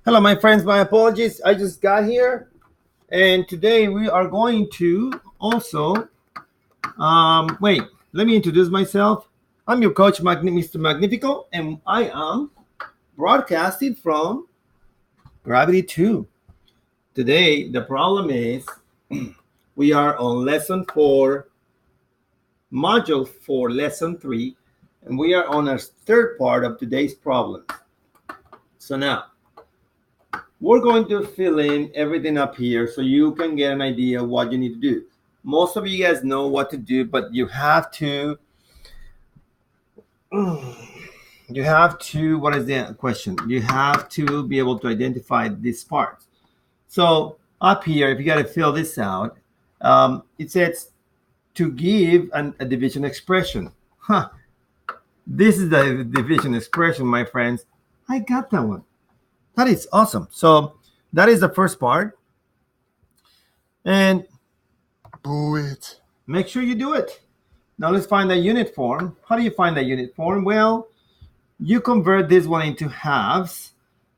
Hello, my friends. My apologies. I just got here, and today we are going to also. Wait, let me introduce myself. I'm your coach, Mr. Magnifico, and I am broadcasting from Gravity 2. Today, the problem is we are on lesson 4, module 4, lesson 3, and we are on our third part of today's problem. So now, we're going to fill in everything up here so you can get an idea of what you need to do. Most of you guys know what to do, but what is the question? You have to be able to identify this part. So up here, if you got to fill this out, it says to give a division expression. Huh. This is the division expression, my friends. I got that one. That is awesome. So that is the first part. And do it. Make sure you do it. Now let's find the unit form. How do you find the unit form? Well, you convert this one into halves.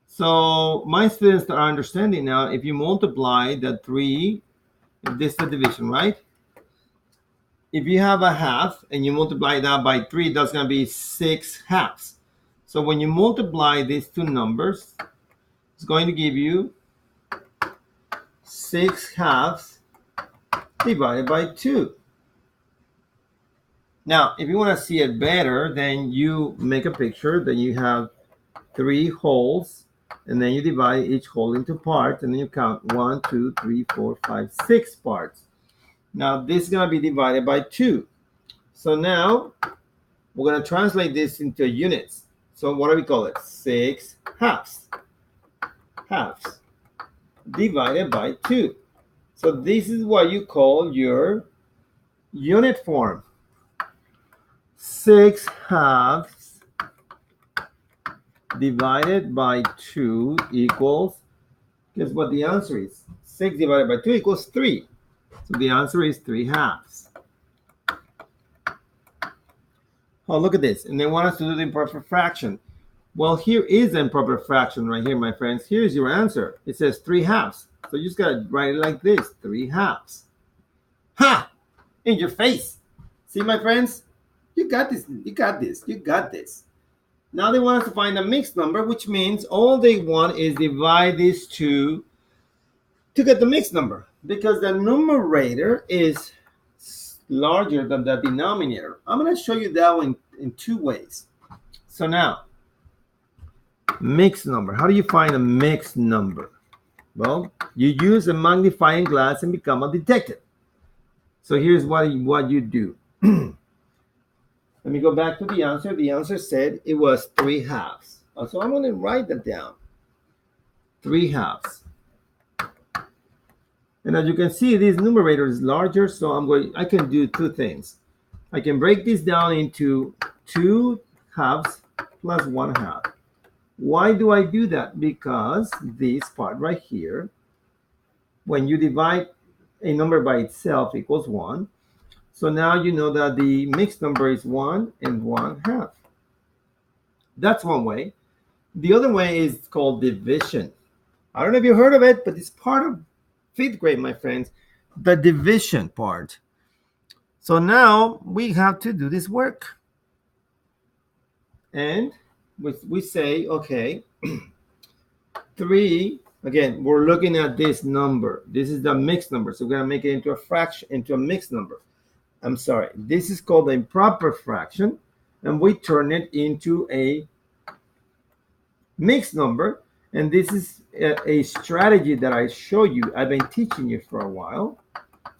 So my students are understanding now, if you multiply the 3, if this is the division, right? If you have a half and you multiply that by 3, that's going to be 6 halves. So when you multiply these two numbers, it's going to give you 6 halves divided by 2. Now, if you want to see it better, then you make a picture that you have 3 holes, and then you divide each hole into parts, and then you count 1, 2, 3, 4, 5, 6 parts. Now, this is going to be divided by 2. So now, we're going to translate this into units. So what do we call it? 6 halves. Halves divided by 2. So this is what you call your unit form. 6 halves divided by 2 equals, guess what the answer is? 6 divided by 2 equals 3. So the answer is 3 halves. Oh, look at this. And they want us to do the improper fraction. Well, here is the improper fraction right here, my friends. Here's your answer. It says 3 halves. So you just got to write it like this, 3 halves. Ha! In your face. See, my friends? You got this. You got this. You got this. Now they want us to find a mixed number, which means all they want is divide these two to get the mixed number, because the numerator is larger than the denominator. I'm going to show you that one in 2 ways. So now, mixed number. How do you find a mixed number? Well, you use a magnifying glass and become a detective. So here's what you do. Let me go back to the answer. The answer said it was 3 halves. So I'm going to write that down. 3 halves. And as you can see, this numerator is larger, so I can do 2 things. I can break this down into 2 halves plus 1 half. Why do I do that? Because this part right here, when you divide a number by itself equals 1. So now you know that the mixed number is 1 and 1 half. That's one way. The other way is called division. I don't know if you heard of it, but it's part of 5th grade, my friends, the division part. So now we have to do this work. And we say, okay, 3, again, we're looking at this number. This is the mixed number. So we're going to make it into a fraction, into a mixed number. I'm sorry. This is called the improper fraction. And we turn it into a mixed number. And this is a strategy that I show you. I've been teaching you for a while.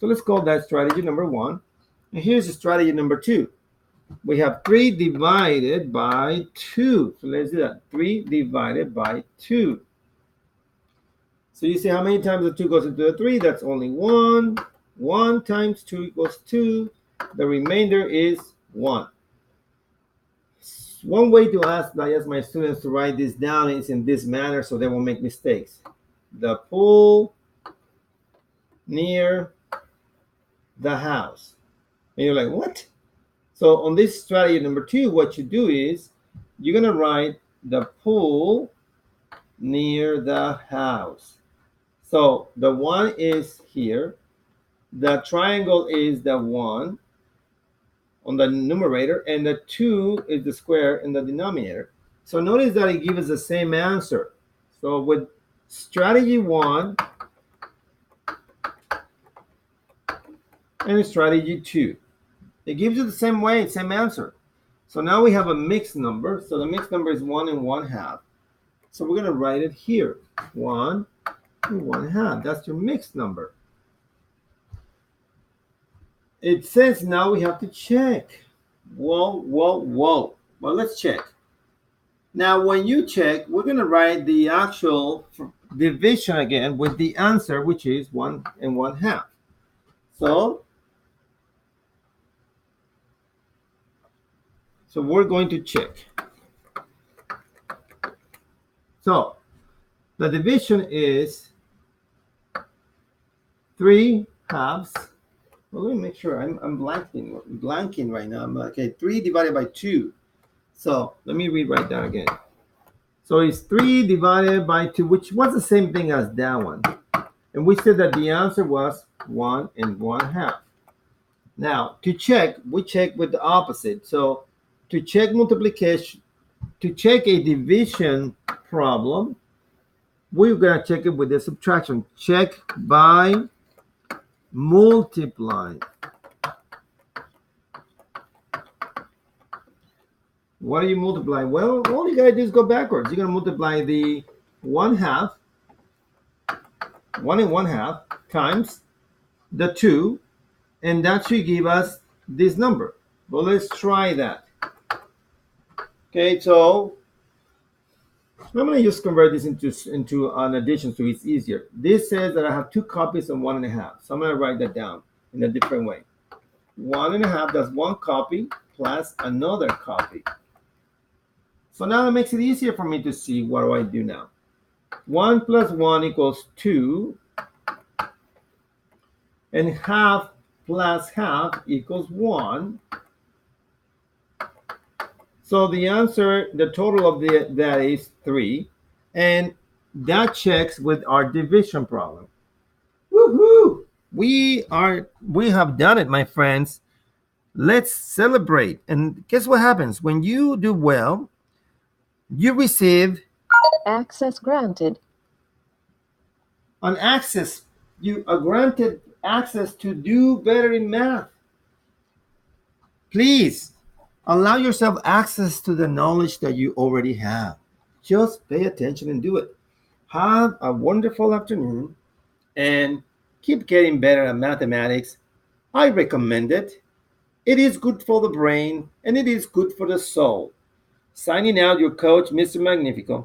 So let's call that strategy number 1. And here's the strategy number 2. We have 3 divided by 2. So let's do that. 3 divided by 2. So you see how many times the 2 goes into the 3? That's only 1. 1 times 2 equals 2. The remainder is 1. One way to ask my students to write this down is in this manner so they won't make mistakes. The pool near the house. And you're like, what? So on this strategy number 2, what you do is you're going to write the pool near the house. So the 1 is here. The triangle is the 1 on the numerator, and the 2 is the square in the denominator. So notice that it gives us the same answer. So with strategy 1 and strategy 2, it gives you the same way, same answer. So now we have a mixed number. So the mixed number is 1 and 1/2. So we're going to write it here. 1 and 1/2. That's your mixed number. It says now we have to check. Whoa. Well, let's check. Now, when you check, we're going to write the actual division again with the answer, which is 1 and 1/2. So we're going to check. So the division is 3 halves. Well, let me make sure I'm blanking right now. Okay, 3 divided by 2. So let me rewrite that again. So it's 3 divided by 2, which was the same thing as that one. And we said that the answer was 1 and 1/2. Now, to check, we check with the opposite. So to check multiplication, to check a division problem, we're going to check it with the subtraction. Check by multiplying. What do you multiply? Well, all you got to do is go backwards. You're going to multiply the 1/2, 1 and 1/2 times the 2, and that should give us this number. Well, let's try that. Okay, so I'm going to just convert this into an addition so it's easier. This says that I have 2 copies of 1 1/2. So I'm going to write that down in a different way. 1 1/2, that's 1 copy plus another copy. So now that makes it easier for me to see what do I do now. 1 plus 1 equals 2, and 1/2 plus 1/2 equals 1. So the answer, the total of that is 3, and that checks with our division problem. Woohoo! We have done it, my friends. Let's celebrate. And guess what happens when you do well? You receive access granted. An access. You are granted access to do better in math. Please allow yourself access to the knowledge that you already have. Just pay attention and do it. Have a wonderful afternoon and keep getting better at mathematics. I recommend it. It is good for the brain and it is good for the soul. Signing out, your coach, Mr. Magnifico.